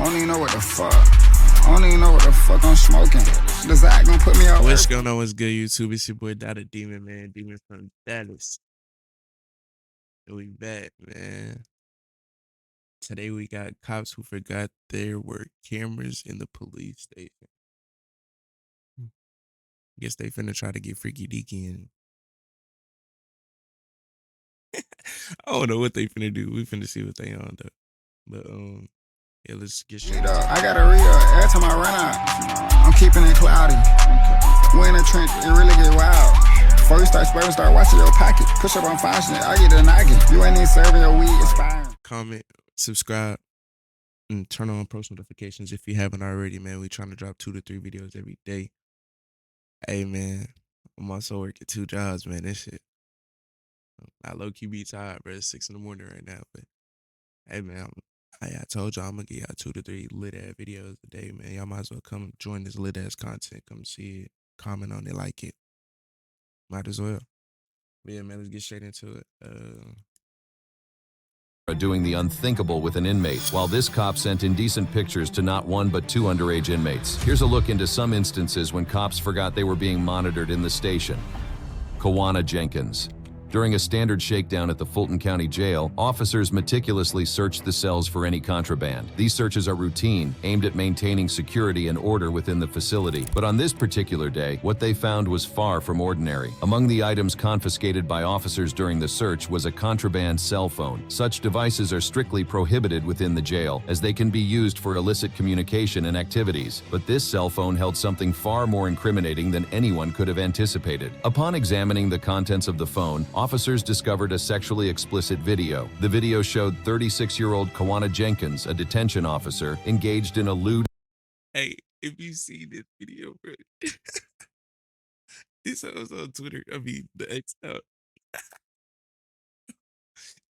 don't even know what the fuck. I don't even know what the fuck I'm smoking. Does that gonna put me out? What's going on? What's good, YouTube? It's your boy DaiDaDemon, man. Demon from Dallas. And we back, man. Today we got cops who forgot there were cameras in the police station. Guess they finna try to get freaky deaky in. I don't know what they finna do. We finna see what they on though. But yeah, let's get straight up. I gotta re-up. Every time I run out, I'm keeping it cloudy. When in the trench, it really get wild. Before you start spreading, start watching your pocket. Push up on fashion, I get a noggin. You ain't even serving your weed, inspiring. Comment, subscribe, and turn on post notifications if you haven't already, man. We trying to drop 2 to 3 videos every day. Hey, man, I'm also working 2 jobs, man. This shit, I low-key be tired, bro. It's 6 in the morning right now, but hey, man, I told y'all I'm gonna get y'all 2 to 3 lit-ass videos a day, man. Y'all might as well come join this lit-ass content. Come see it, comment on it, like it. Might as well. But yeah, man, let's get straight into it. Doing the unthinkable with an inmate, while this cop sent indecent pictures to not 1 but 2 underage inmates. Here's a look into some instances when cops forgot they were being monitored in the station. Jenkins. During a standard shakedown at the Fulton County Jail, officers meticulously searched the cells for any contraband. These searches are routine, aimed at maintaining security and order within the facility. But on this particular day, what they found was far from ordinary. Among the items confiscated by officers during the search was a contraband cell phone. Such devices are strictly prohibited within the jail, as they can be used for illicit communication and activities. But this cell phone held something far more incriminating than anyone could have anticipated. Upon examining the contents of the phone, officers discovered a sexually explicit video. The video showed 36-year-old Jenkins, a detention officer, engaged in a lewd. Hey, if you see this video, bro, this was on Twitter. I mean, the X out.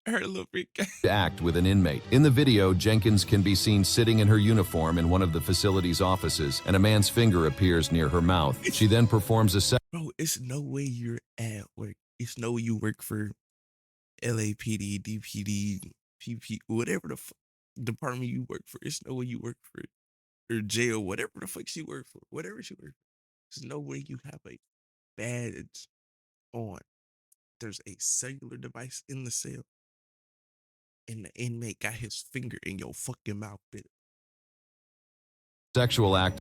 Her little freak act with an inmate. In the video, Jenkins can be seen sitting in her uniform in one of the facility's offices, and a man's finger appears near her mouth. She then performs a Bro, it's no way you're at work. It's no way you work for LAPD, DPD, PP, whatever the department you work for. It's no way you work for or jail, whatever the fuck she work for, whatever she work for. There's no way you have a badge on. There's a cellular device in the cell, and the inmate got his finger in your fucking mouth, bitch. Sexual act.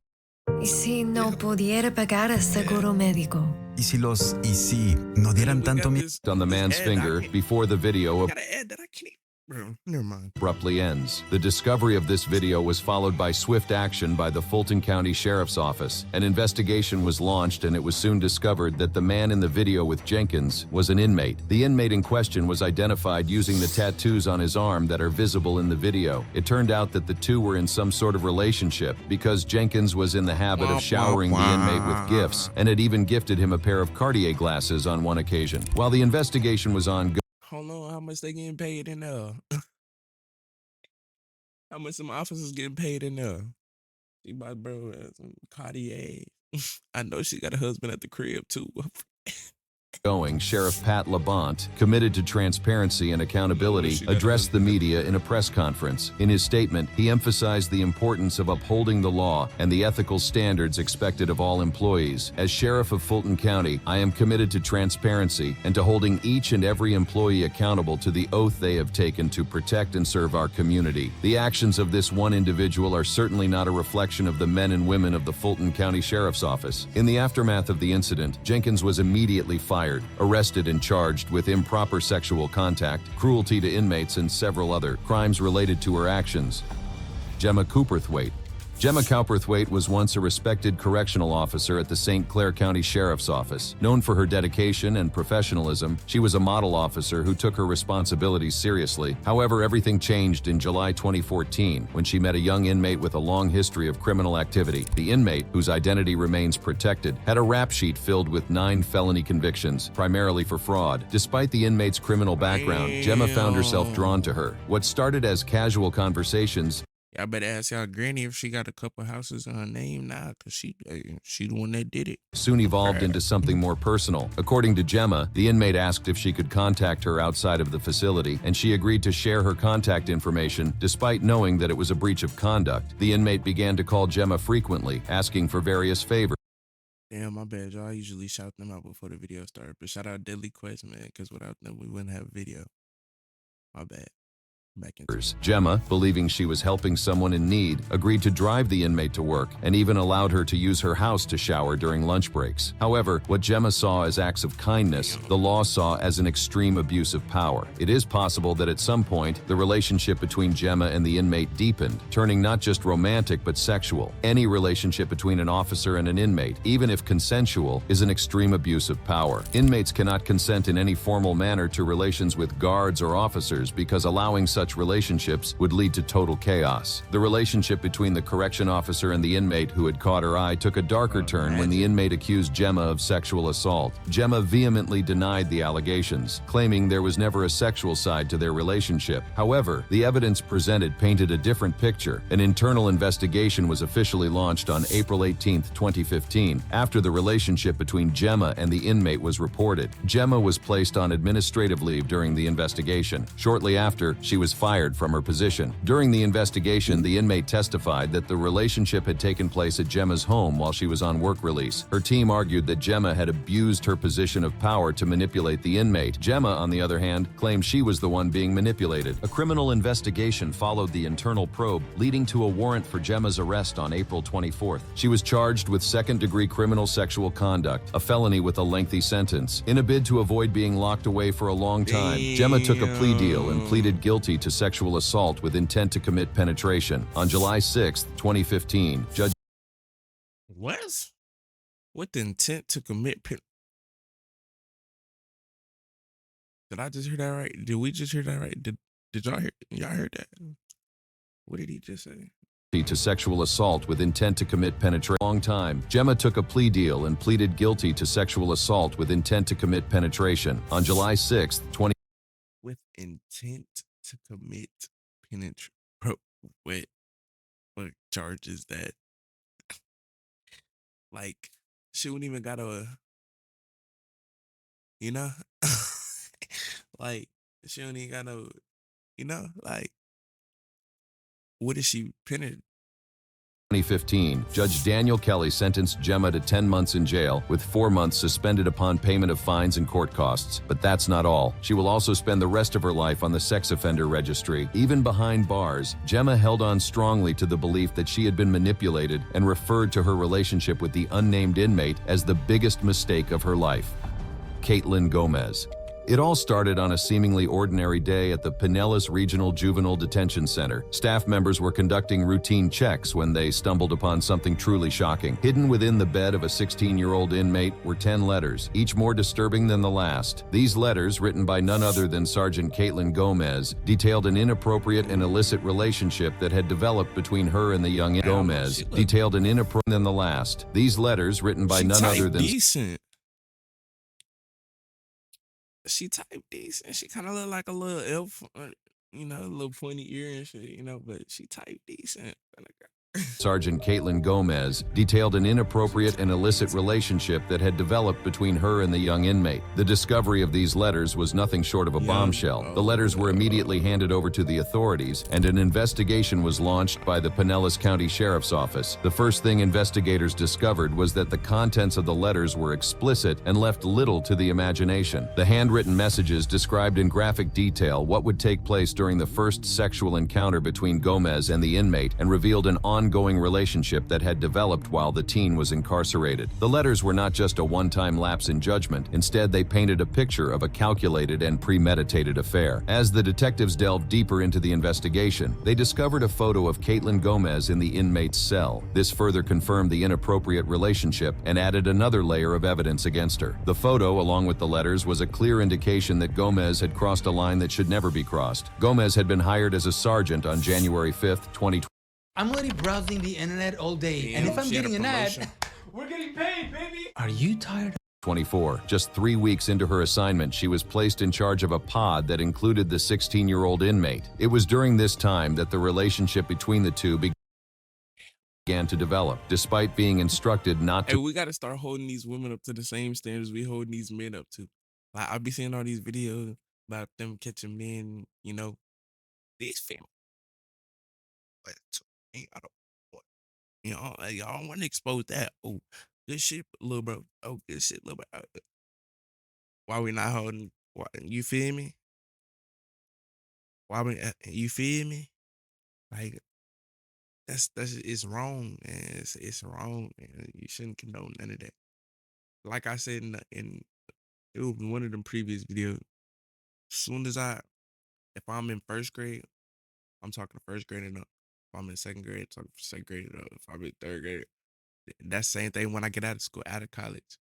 ¿Y si no pudiera pagar el seguro médico? ¿Y si no dieran tanto miedo? On the man's finger before the video Gotta add that I can't. Bro, never mind. Abruptly ends. The discovery of this video was followed by swift action by the Fulton County Sheriff's Office. An investigation was launched, and it was soon discovered that the man in the video with Jenkins was an inmate. The inmate in question was identified using the tattoos on his arm that are visible in the video. It turned out that the two were in some sort of relationship, because Jenkins was in the habit of showering the inmate with gifts, and had even gifted him a pair of Cartier glasses on one occasion. While the investigation was ongoing, Hold on, how much they getting paid in there? How much some officers getting paid in there? She my bro some Cartier. I know she got a husband at the crib too. Sheriff Pat Labonte, committed to transparency and accountability, addressed the media in a press conference. In his statement, he emphasized the importance of upholding the law and the ethical standards expected of all employees. As Sheriff of Fulton County, I am committed to transparency and to holding each and every employee accountable to the oath they have taken to protect and serve our community. The actions of this one individual are certainly not a reflection of the men and women of the Fulton County Sheriff's Office. In the aftermath of the incident, Jenkins was immediately fired, arrested and charged with improper sexual contact, cruelty to inmates, and several other crimes related to her actions. Gemma Cowperthwaite was once a respected correctional officer at the St. Clair County Sheriff's Office. Known for her dedication and professionalism, she was a model officer who took her responsibilities seriously. However, everything changed in July 2014 when she met a young inmate with a long history of criminal activity. The inmate, whose identity remains protected, had a rap sheet filled with 9 felony convictions, primarily for fraud. Despite the inmate's criminal background, Gemma found herself drawn to her. What started as casual conversations Y'all better ask y'all granny if she got a couple houses in her name now, cause she the one that did it. Soon evolved into something more personal. According to Gemma, the inmate asked if she could contact her outside of the facility, and she agreed to share her contact information despite knowing that it was a breach of conduct. The inmate began to call Gemma frequently, asking for various favors. Damn, my bad, y'all. I usually shout them out before the video started, but shout out Deadly Quest, man, because without them, we wouldn't have a video. My bad. Back in. Gemma, believing she was helping someone in need, agreed to drive the inmate to work and even allowed her to use her house to shower during lunch breaks. However, what Gemma saw as acts of kindness, the law saw as an extreme abuse of power. It is possible that at some point, the relationship between Gemma and the inmate deepened, turning not just romantic but sexual. Any relationship between an officer and an inmate, even if consensual, is an extreme abuse of power. Inmates cannot consent in any formal manner to relations with guards or officers because allowing such relationships would lead to total chaos. The relationship between the correction officer and the inmate who had caught her eye took a darker turn when the inmate accused Gemma of sexual assault. Gemma vehemently denied the allegations, claiming there was never a sexual side to their relationship. However, the evidence presented painted a different picture. An internal investigation was officially launched on April 18, 2015, after the relationship between Gemma and the inmate was reported. Gemma was placed on administrative leave during the investigation. Shortly after, she was fired from her position. During the investigation, the inmate testified that the relationship had taken place at Gemma's home while she was on work release. Her team argued that Gemma had abused her position of power to manipulate the inmate. Gemma, on the other hand, claimed she was the one being manipulated. A criminal investigation followed the internal probe, leading to a warrant for Gemma's arrest on April 24th. She was charged with second-degree criminal sexual conduct, a felony with a lengthy sentence. In a bid to avoid being locked away for a long time, Gemma took a plea deal and pleaded guilty to sexual assault with intent to commit penetration. On July 6, 2015, Judge What? With the intent to commit Did I just hear that right? Did we just hear that right? Did y'all hear? Y'all heard that? What did he just say? to sexual assault with intent to commit penetration. Long time, Gemma took a plea deal and pleaded guilty to sexual assault with intent to commit penetration. On July 6, 20. With intent to commit penetration. Bro, what charges that? Like, she wouldn't even gotta, you know? Like, she don't even gotta, you know? Like, what is she penetrating? 2015, Judge Daniel Kelly sentenced Gemma to 10 months in jail, with 4 months suspended upon payment of fines and court costs. But that's not all. She will also spend the rest of her life on the sex offender registry. Even behind bars, Gemma held on strongly to the belief that she had been manipulated and referred to her relationship with the unnamed inmate as the biggest mistake of her life. Caitlin Gomez. It all started on a seemingly ordinary day at the Pinellas Regional Juvenile Detention Center. Staff members were conducting routine checks when they stumbled upon something truly shocking. Hidden within the bed of a 16-year-old inmate were 10 letters, each more disturbing than the last. These letters, written by none other than Sergeant Caitlin Gomez, detailed an inappropriate and illicit relationship that had developed between her and the young Gomez. Detailed an inappropriate than the last. These letters, written by none other than... Decent. She typed decent. She kind of looked like a little elf, you know, a little pointy ear and shit, you know, but she typed decent. Sergeant Caitlin Gomez detailed an inappropriate and illicit relationship that had developed between her and the young inmate. The discovery of these letters was nothing short of a bombshell. The letters were immediately handed over to the authorities, and an investigation was launched by the Pinellas County Sheriff's Office. The first thing investigators discovered was that the contents of the letters were explicit and left little to the imagination. The handwritten messages described in graphic detail what would take place during the first sexual encounter between Gomez and the inmate, and revealed an ongoing relationship that had developed while the teen was incarcerated. The letters were not just a one-time lapse in judgment. Instead, they painted a picture of a calculated and premeditated affair. As the detectives delved deeper into the investigation, they discovered a photo of Caitlin Gomez in the inmate's cell. This further confirmed the inappropriate relationship and added another layer of evidence against her. The photo, along with the letters, was a clear indication that Gomez had crossed a line that should never be crossed. Gomez had been hired as a sergeant on January 5th, 2020. I'm literally browsing the internet all day, and if I'm getting an ad, we're getting paid, baby. Are you tired? 24. Just 3 weeks into her assignment, she was placed in charge of a pod that included the 16-year-old inmate. It was during this time that the relationship between the two began to develop, despite being instructed not Hey, to we gotta start holding these women up to the same standards we holding these men up to. Like I be seeing all these videos about them catching men, you know, these females. But ain't I don't want, you know, y'all don't want to expose that. Oh, good shit, little bro. Oh, good shit, little bro. Why we not holding? Why, you feel me? Why we? You feel me? Like that's it's wrong, man. It's wrong, man. You shouldn't condone none of that. Like I said in it was one of them previous videos. Soon as if I'm in first grade, I'm talking first grade and up. If I'm in second grade, I'm talking second grade and up. If I'm in third grade, that's the same thing when I get out of school, out of college.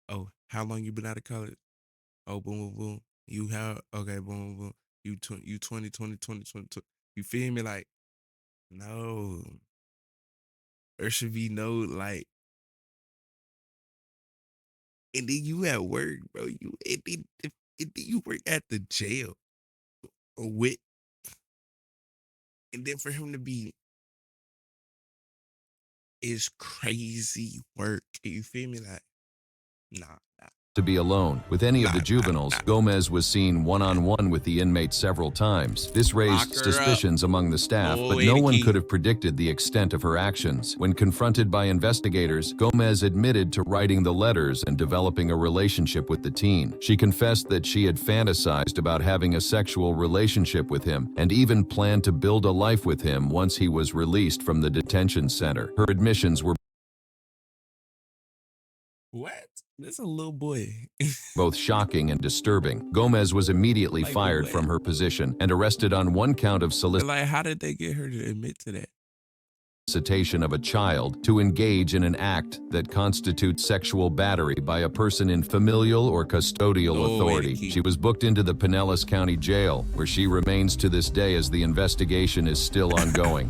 Oh, how long you been out of college? Oh, boom, boom, boom. You have, okay, boom, boom, boom. You 20, 20. You feel me? Like, no. There should be no, like, and then you at work, bro. And then you work at the jail with, and then for him to be, is crazy work. You feel me? Like, nah. be alone with any of the juveniles. Gomez was seen one-on-one with the inmate several times. This raised suspicions among the staff, but no one could have predicted the extent of her actions. When confronted by investigators, Gomez admitted to writing the letters and developing a relationship with the teen. She confessed that she had fantasized about having a sexual relationship with him and even planned to build a life with him once he was released from the detention center. Her admissions were What? That's a little boy. both shocking and disturbing. Gomez was immediately fired from her position and arrested on one count of Like, how did they get her to admit to that? solicitation of a child to engage in an act that constitutes sexual battery by a person in familial or custodial authority. She was booked into the Pinellas County Jail, where she remains to this day as the investigation is still ongoing.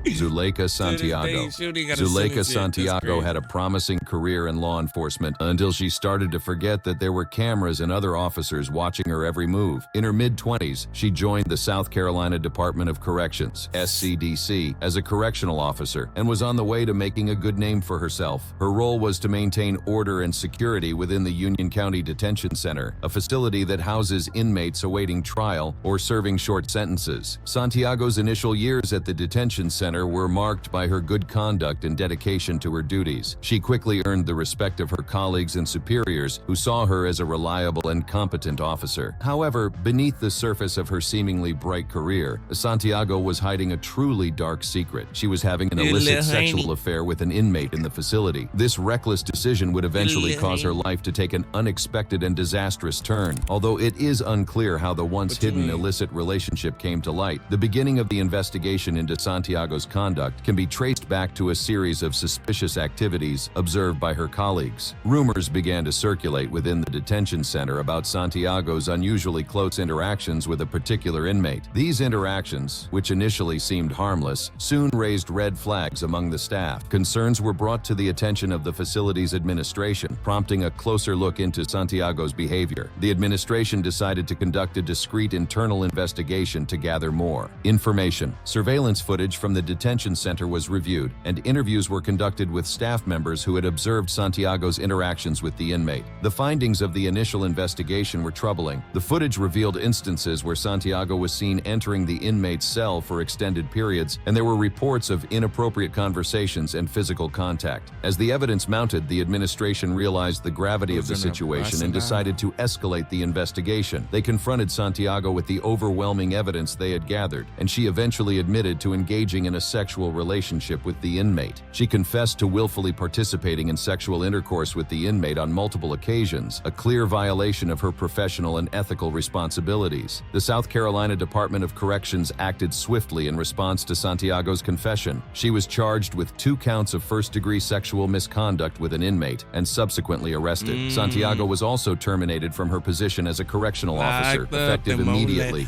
Zuleika Santiago. Zuleika Santiago had a promising career in law enforcement until she started to forget that there were cameras and other officers watching her every move. In her mid-20s, she joined the South Carolina Department of Corrections, SCDC, as a correctional officer and was on the way to making a good name for herself. Her role was to maintain order and security within the Union County Detention Center, a facility that houses inmates awaiting trial or serving short sentences. Santiago's initial years at the detention center were marked by her good conduct and dedication to her duties. She quickly earned the respect of her colleagues and superiors, who saw her as a reliable and competent officer. However, beneath the surface of her seemingly bright career, Santiago was hiding a truly dark secret. She was having an illicit sexual affair with an inmate in the facility. This reckless decision would eventually cause her life to take an unexpected and disastrous turn. Although it is unclear how the once hidden illicit relationship came to light, the beginning of the investigation into Santiago's conduct can be traced back to a series of suspicious activities observed by her colleagues. Rumors began to circulate within the detention center about Santiago's unusually close interactions with a particular inmate. These interactions, which initially seemed harmless, soon raised red flags among the staff. Concerns were brought to the attention of the facility's administration, prompting a closer look into Santiago's behavior. The administration decided to conduct a discreet internal investigation to gather more information. Surveillance footage from the detention center was reviewed, and interviews were conducted with staff members who had observed Santiago's interactions with the inmate. The findings of the initial investigation were troubling. The footage revealed instances where Santiago was seen entering the inmate's cell for extended periods, and there were reports of inappropriate conversations and physical contact. As the evidence mounted, the administration realized the gravity of the situation and decided to escalate the investigation. They confronted Santiago with the overwhelming evidence they had gathered, and she eventually admitted to engaging in a sexual relationship with the inmate. She confessed to willfully participating in sexual intercourse with the inmate on multiple occasions, a clear violation of her professional and ethical responsibilities. The South Carolina Department of Corrections acted swiftly in response to Santiago's confession. She was charged with 2 counts of first-degree sexual misconduct with an inmate and subsequently arrested. Santiago was also terminated from her position as a correctional officer, effective immediately.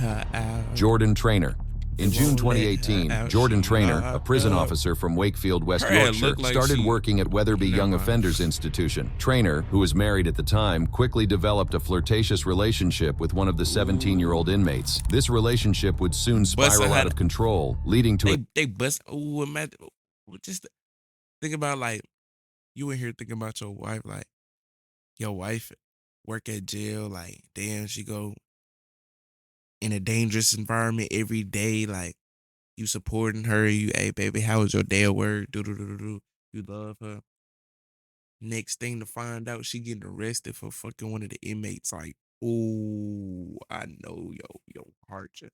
Jordan Trainer. In June 2018, Jordan Trainer, a prison officer from Wakefield, West Yorkshire, started working at Weatherby Young Offenders Institution. Trainer, who was married at the time, quickly developed a flirtatious relationship with one of the 17-year-old inmates. This relationship would soon spiral out of control, leading to just think about, like, you in here thinking about your wife, like, your wife work at jail, like, damn, she go in a dangerous environment every day, like, you supporting her, hey, baby, how was your day at work? Do. You love her. Next thing to find out, she getting arrested for fucking one of the inmates, like, ooh, I know your heart just.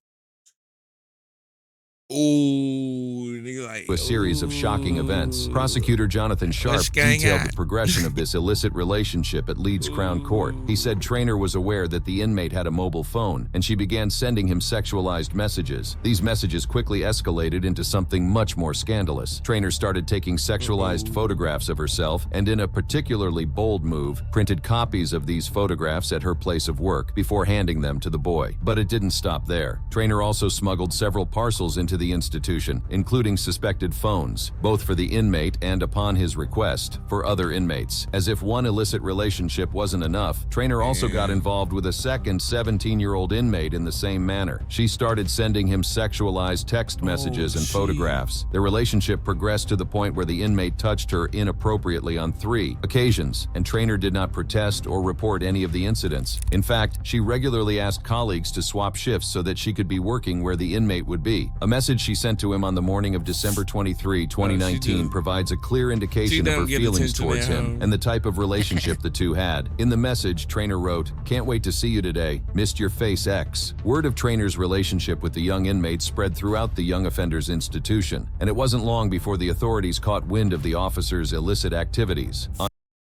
Ooh, nigga, like, a series of shocking events. Prosecutor Jonathan Sharp detailed the progression of this illicit relationship at Leeds Crown Court. He said Trainer was aware that the inmate had a mobile phone, and she began sending him sexualized messages. These messages quickly escalated into something much more scandalous. Trainer started taking sexualized photographs of herself, and in a particularly bold move, printed copies of these photographs at her place of work before handing them to the boy. But it didn't stop there. Trainer also smuggled several parcels into the institution, including suspected phones, both for the inmate and, upon his request, for other inmates. As if one illicit relationship wasn't enough, Trainer also got involved with a second 17-year-old inmate in the same manner. She started sending him sexualized text messages and photographs. Their relationship progressed to the point where the inmate touched her inappropriately on 3 occasions, and Trainer did not protest or report any of the incidents. In fact, she regularly asked colleagues to swap shifts so that she could be working where the inmate would be. A message she sent to him on the morning of December 23, 2019 provides a clear indication of her feelings towards him and the type of relationship the two had. In the message, Trainer wrote, "Can't wait to see you today. Missed your face, X." Word of Trainer's relationship with the young inmate spread throughout the Young Offenders Institution, and it wasn't long before the authorities caught wind of the officer's illicit activities.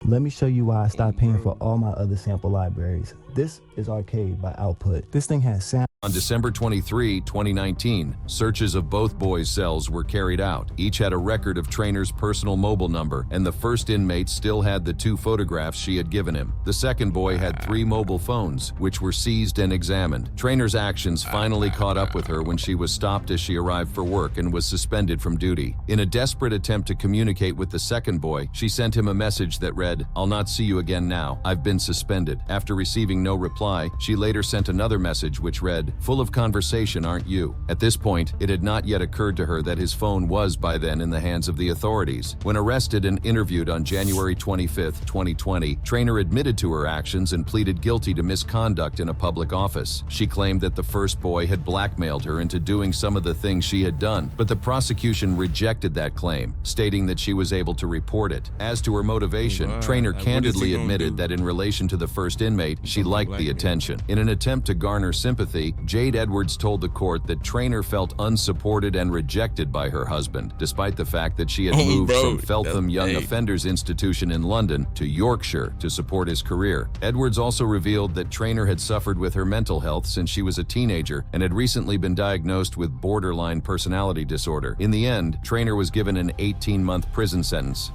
Let me show you why I stopped paying for all my other sample libraries. This is Arcade by Output. This thing has sound. On December 23, 2019, searches of both boys' cells were carried out. Each had a record of Trainer's personal mobile number, and the first inmate still had the 2 photographs she had given him. The second boy had 3 mobile phones, which were seized and examined. Trainer's actions finally caught up with her when she was stopped as she arrived for work and was suspended from duty. In a desperate attempt to communicate with the second boy, she sent him a message that read, "I'll not see you again now. I've been suspended." After receiving no reply, she later sent another message which read, "Full of conversation, aren't you?" At this point, it had not yet occurred to her that his phone was by then in the hands of the authorities. When arrested and interviewed on January 25, 2020, Trainer admitted to her actions and pleaded guilty to misconduct in a public office. She claimed that the first boy had blackmailed her into doing some of the things she had done, but the prosecution rejected that claim, stating that she was able to report it. As to her motivation, Trainer candidly admitted that in relation to the first inmate, she liked the attention. In an attempt to garner sympathy, Jade Edwards told the court that Trainer felt unsupported and rejected by her husband, despite the fact that she had moved from Feltham Young Offenders Institution in London to Yorkshire to support his career. Edwards also revealed that Trainer had suffered with her mental health since she was a teenager and had recently been diagnosed with borderline personality disorder. In the end, Trainer was given an 18-month prison sentence.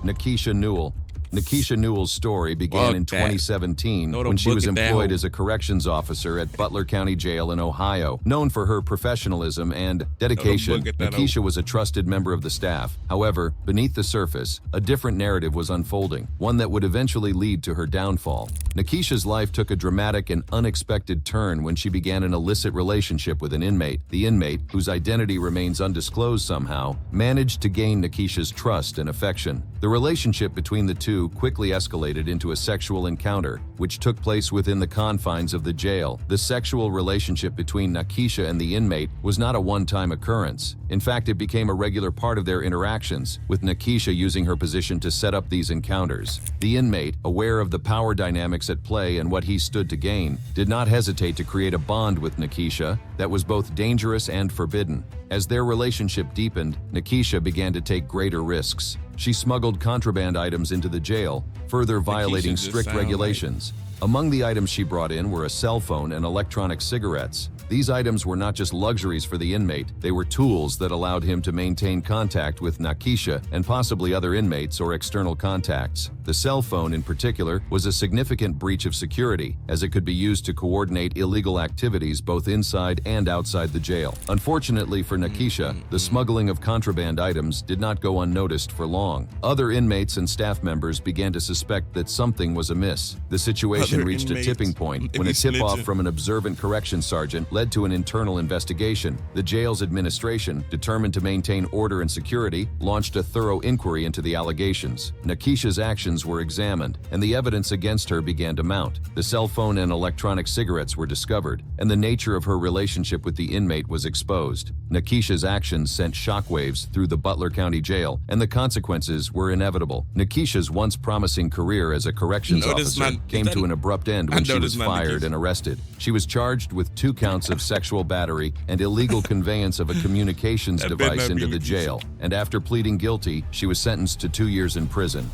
Newell. Nikisha Newell's story began in 2017 when she was employed as a corrections officer at Butler County Jail in Ohio. Known for her professionalism and dedication, Nikisha was a trusted member of the staff. However, beneath the surface, a different narrative was unfolding, one that would eventually lead to her downfall. Nikisha's life took a dramatic and unexpected turn when she began an illicit relationship with an inmate. The inmate, whose identity remains undisclosed somehow, managed to gain Nikisha's trust and affection. The relationship between the two quickly escalated into a sexual encounter, which took place within the confines of the jail. The sexual relationship between Nikisha and the inmate was not a one-time occurrence. In fact, it became a regular part of their interactions, with Nikisha using her position to set up these encounters. The inmate, aware of the power dynamics at play and what he stood to gain, did not hesitate to create a bond with Nikisha that was both dangerous and forbidden. As their relationship deepened, Nikisha began to take greater risks. She smuggled contraband items into the jail, further violating strict regulations. Among the items she brought in were a cell phone and electronic cigarettes. These items were not just luxuries for the inmate, they were tools that allowed him to maintain contact with Nakisha and possibly other inmates or external contacts. The cell phone, in particular, was a significant breach of security, as it could be used to coordinate illegal activities both inside and outside the jail. Unfortunately for Nakisha, the smuggling of contraband items did not go unnoticed for long. Other inmates and staff members began to suspect that something was amiss. The situation reached a tipping point when a tip-off from an observant corrections sergeant led to an internal investigation. The jail's administration, determined to maintain order and security, launched a thorough inquiry into the allegations. Nakisha's actions were examined, and the evidence against her began to mount. The cell phone and electronic cigarettes were discovered, and the nature of her relationship with the inmate was exposed. Nakisha's actions sent shockwaves through the Butler County Jail, and the consequences were inevitable. Nakisha's once promising career as a corrections officer came to an abrupt end when she was fired and arrested. She was charged with 2 counts of sexual battery and illegal conveyance of a communications device into the jail, and after pleading guilty, she was sentenced to 2 years in prison.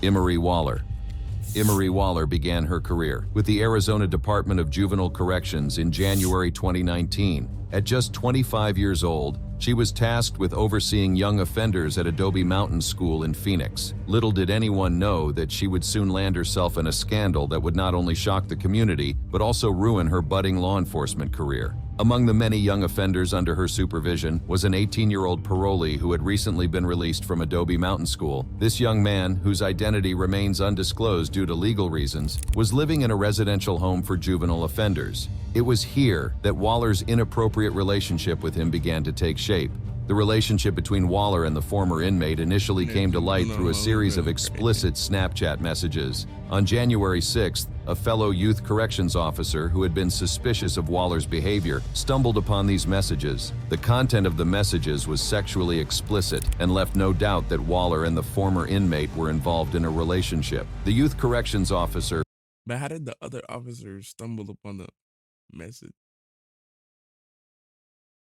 Emery Waller. Emery Waller began her career with the Arizona Department of Juvenile Corrections in January 2019. At just 25 years old, she was tasked with overseeing young offenders at Adobe Mountain School in Phoenix. Little did anyone know that she would soon land herself in a scandal that would not only shock the community, but also ruin her budding law enforcement career. Among the many young offenders under her supervision was an 18-year-old parolee who had recently been released from Adobe Mountain School. This young man, whose identity remains undisclosed due to legal reasons, was living in a residential home for juvenile offenders. It was here that Waller's inappropriate relationship with him began to take shape. The relationship between Waller and the former inmate initially came to light through a series of explicit Snapchat messages. On January 6th, a fellow youth corrections officer who had been suspicious of Waller's behavior stumbled upon these messages. The content of the messages was sexually explicit and left no doubt that Waller and the former inmate were involved in a relationship. The youth corrections officer— But how did the other officers stumble upon the message?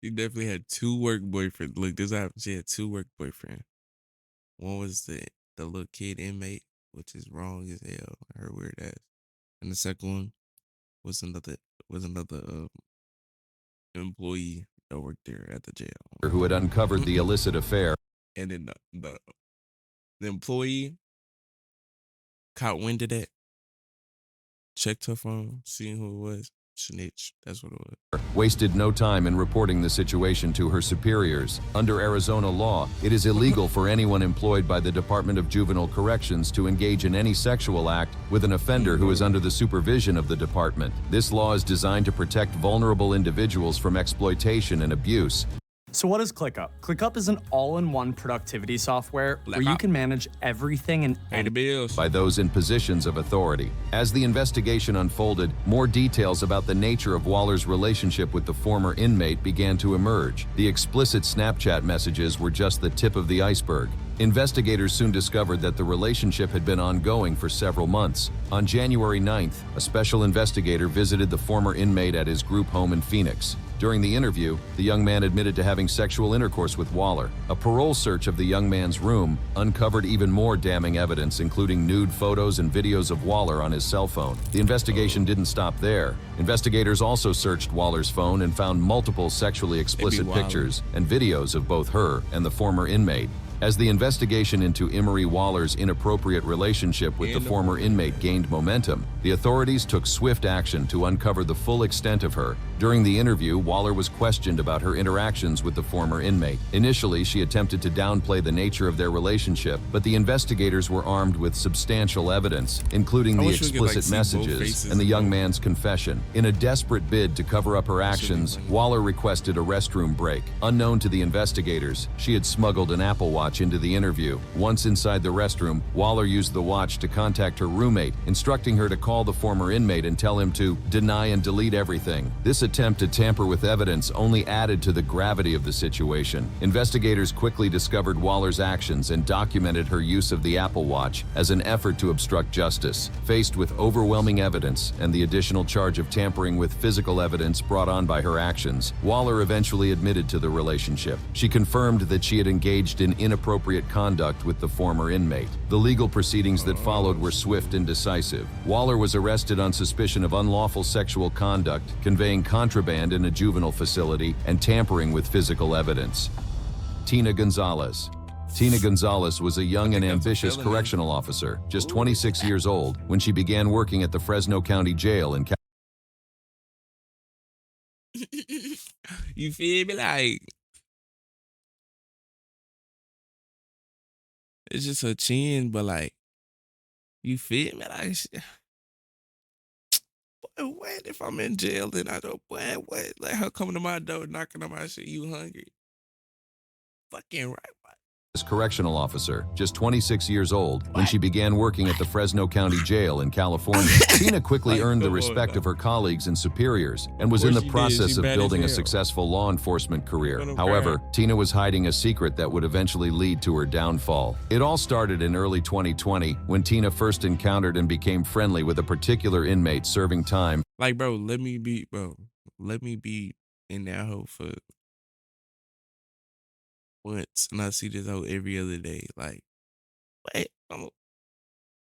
She definitely had 2 work boyfriends. Look, this happened. She had 2 work boyfriends. One was the little kid inmate, which is wrong as hell. Her weird ass. And the second one was another employee that worked there at the jail, who had uncovered the illicit affair. And then the employee caught wind of that, checked her phone, seeing who it was. Snitch, that's what it was. Wasted no time in reporting the situation to her superiors. Under Arizona law, it is illegal for anyone employed by the Department of Juvenile Corrections to engage in any sexual act with an offender who is under the supervision of the department. This law is designed to protect vulnerable individuals from exploitation and abuse. So what is ClickUp? ClickUp is an all-in-one productivity software where you can manage everything and pay the bills by those in positions of authority. As the investigation unfolded, more details about the nature of Waller's relationship with the former inmate began to emerge. The explicit Snapchat messages were just the tip of the iceberg. Investigators soon discovered that the relationship had been ongoing for several months. On January 9th, a special investigator visited the former inmate at his group home in Phoenix. During the interview, the young man admitted to having sexual intercourse with Waller. A parole search of the young man's room uncovered even more damning evidence, including nude photos and videos of Waller on his cell phone. The investigation didn't stop there. Investigators also searched Waller's phone and found multiple sexually explicit pictures and videos of both her and the former inmate. As the investigation into Emery Waller's inappropriate relationship with the former inmate gained momentum, the authorities took swift action to uncover the full extent of her. During the interview, Waller was questioned about her interactions with the former inmate. Initially, she attempted to downplay the nature of their relationship, but the investigators were armed with substantial evidence, including the explicit messages and the young man's confession. In a desperate bid to cover up her actions, Waller requested a restroom break. Unknown to the investigators, she had smuggled an Apple Watch into the interview. Once inside the restroom, Waller used the watch to contact her roommate, instructing her to call the former inmate and tell him to deny and delete everything. This attempt to tamper with evidence only added to the gravity of the situation. Investigators quickly discovered Waller's actions and documented her use of the Apple Watch as an effort to obstruct justice. Faced with overwhelming evidence and the additional charge of tampering with physical evidence brought on by her actions, Waller eventually admitted to the relationship. She confirmed that she had engaged in inappropriate conduct with the former inmate. The legal proceedings that followed were swift and decisive. Waller was arrested on suspicion of unlawful sexual conduct, conveying contraband in a juvenile facility, and tampering with physical evidence. Tina Gonzalez. Tina Gonzalez was a young and ambitious correctional officer, just 26 years old, when she began working at the Fresno County Jail in You feel me? Like, it's just her chin, but like, you feel me? Like, boy, what if I'm in jail? Then I don't, boy, what? Like her coming to my door, knocking on my shit. You hungry? Fucking right. correctional officer, just 26 years old, when she began working at the Fresno County Jail in California. Tina quickly earned the respect of her colleagues and superiors and was in the process of building a successful law enforcement career. However, Tina was hiding a secret that would eventually lead to her downfall. It all started in early 2020 when Tina first encountered and became friendly with a particular inmate serving time. Like, bro, let me be in that hole for once, and I see this hoe every other day. Like, wait,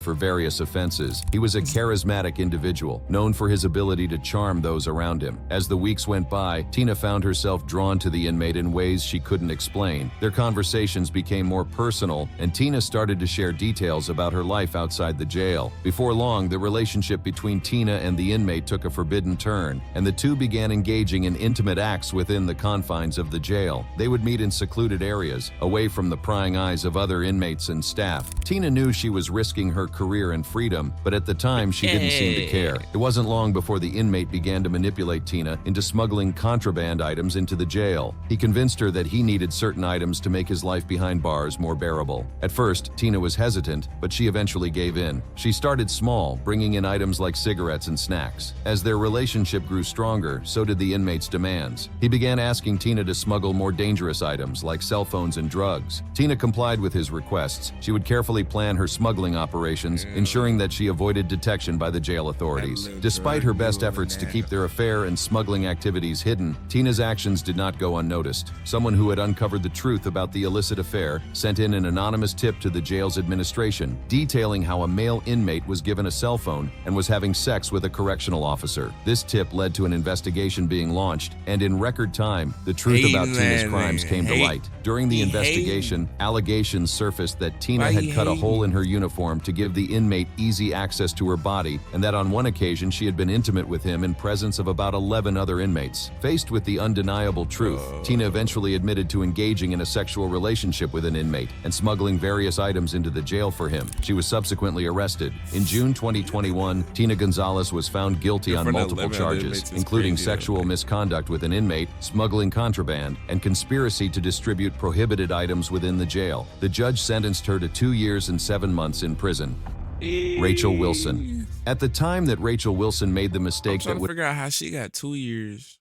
for various offenses. He was a charismatic individual, known for his ability to charm those around him. As the weeks went by, Tina found herself drawn to the inmate in ways she couldn't explain. Their conversations became more personal, and Tina started to share details about her life outside the jail. Before long, the relationship between Tina and the inmate took a forbidden turn, and the two began engaging in intimate acts within the confines of the jail. They would meet in secluded areas, away from the prying eyes of other inmates and staff. Tina knew she was risking her career and freedom, but at the time she didn't seem to care. It wasn't long before the inmate began to manipulate Tina into smuggling contraband items into the jail. He convinced her that he needed certain items to make his life behind bars more bearable. At first, Tina was hesitant, but she eventually gave in. She started small, bringing in items like cigarettes and snacks. As their relationship grew stronger, so did the inmate's demands. He began asking Tina to smuggle more dangerous items like cell phones and drugs. Tina complied with his requests. She would carefully plan her smuggling operations, ensuring that she avoided detection by the jail authorities. Despite her best efforts to keep their affair and smuggling activities hidden, Tina's actions did not go unnoticed. Someone who had uncovered the truth about the illicit affair sent in an anonymous tip to the jail's administration, detailing how a male inmate was given a cell phone and was having sex with a correctional officer. This tip led to an investigation being launched, and in record time, the truth about Tina's crimes came to light. During the investigation, allegations surfaced that Tina had cut a hole in her uniform to give the inmate easy access to her body, and that on one occasion she had been intimate with him in presence of about 11 other inmates. Faced with the undeniable truth, Tina eventually admitted to engaging in a sexual relationship with an inmate and smuggling various items into the jail for him. She was subsequently arrested. In June 2021, Tina Gonzalez was found guilty on multiple charges, including sexual misconduct with an inmate, smuggling contraband, and conspiracy to distribute prohibited items within the jail. The judge sentenced her to 2 years and 7 months in prison. Rachel Wilson. At the time that Rachel Wilson made the mistake I'm trying to figure out how she got 2 years.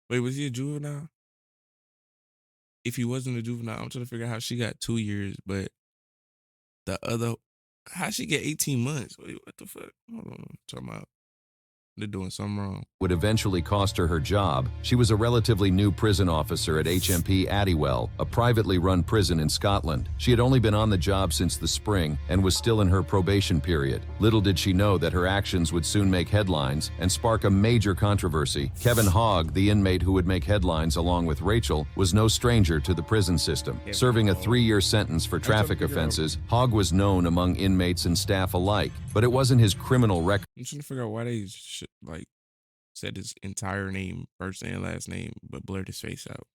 Wait, was he a juvenile? If he wasn't a juvenile, I'm trying to figure out how she got 2 years, but the other, how she get 18 months? Wait, what the fuck? Hold on, I'm talking about. They're doing something wrong. Would eventually cost her her job. She was a relatively new prison officer at HMP Addywell, a privately run prison in Scotland. She had only been on the job since the spring and was still in her probation period. Little did she know that her actions would soon make headlines and spark a major controversy. Kevin Hogg, the inmate who would make headlines along with Rachel, was no stranger to the prison system. Serving a 3-year sentence for traffic offenses, Hogg was known among inmates and staff alike, but it wasn't his criminal record. I'm trying to figure out why they said his entire name, first and last name, but blurred his face out.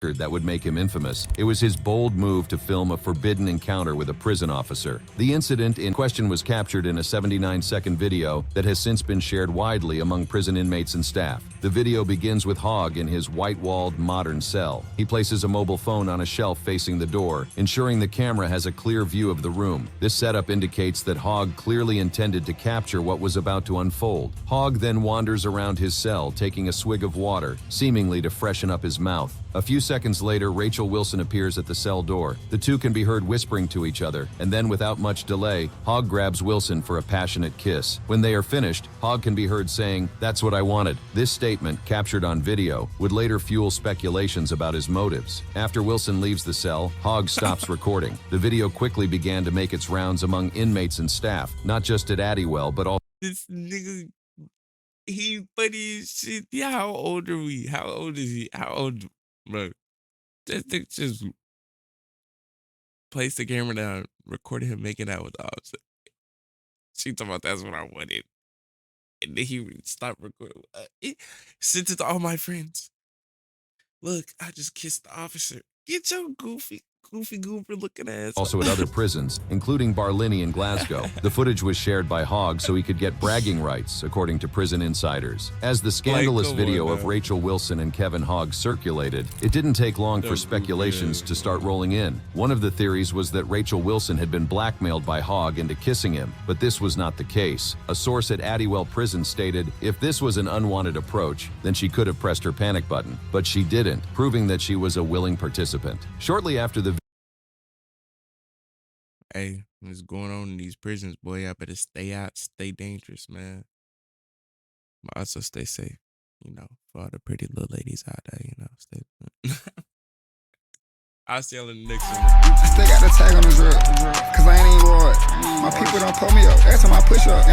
That would make him infamous. It was his bold move to film a forbidden encounter with a prison officer. The incident in question was captured in a 79-second video that has since been shared widely among prison inmates and staff. The video begins with Hogg in his white-walled modern cell. He places a mobile phone on a shelf facing the door, ensuring the camera has a clear view of the room. This setup indicates that Hogg clearly intended to capture what was about to unfold. Hogg then wanders around his cell, taking a swig of water, seemingly to freshen up his mouth. A few seconds later, Rachel Wilson appears at the cell door. The two can be heard whispering to each other, and then without much delay, Hogg grabs Wilson for a passionate kiss. When they are finished, Hogg can be heard saying, "That's what I wanted." This statement, captured on video, would later fuel speculations about his motives. After Wilson leaves the cell, Hogg stops recording. The video quickly began to make its rounds among inmates and staff, not just at Addywell, but also This nigga, he funny as shit. Yeah, how old are we? How old is he? How old, bro? That thing just placed the camera down, recorded him making out with the officer. She talking about that's what I wanted. And then he stopped recording. Sent it to all my friends. Look, I just kissed the officer. Get your goofy goober looking ass. at other prisons, including Barlinnie in Glasgow. The footage was shared by Hogg so he could get bragging rights, according to prison insiders. As the scandalous video of Rachel Wilson and Kevin Hogg circulated, it didn't take long for speculations to start rolling in. One of the theories was that Rachel Wilson had been blackmailed by Hogg into kissing him, but this was not the case. A source at Addywell Prison stated, if this was an unwanted approach, then she could have pressed her panic button, but she didn't, proving that she was a willing participant. Shortly after the Hey, what's going on in these prisons, boy? I better stay out, stay dangerous, man. But also stay safe, you know, for all the pretty little ladies out there, you know. Stay. I'll see y'all in the next one. I still got the tag on the drip, cause I ain't even raw. My people don't pull me up every time I push up.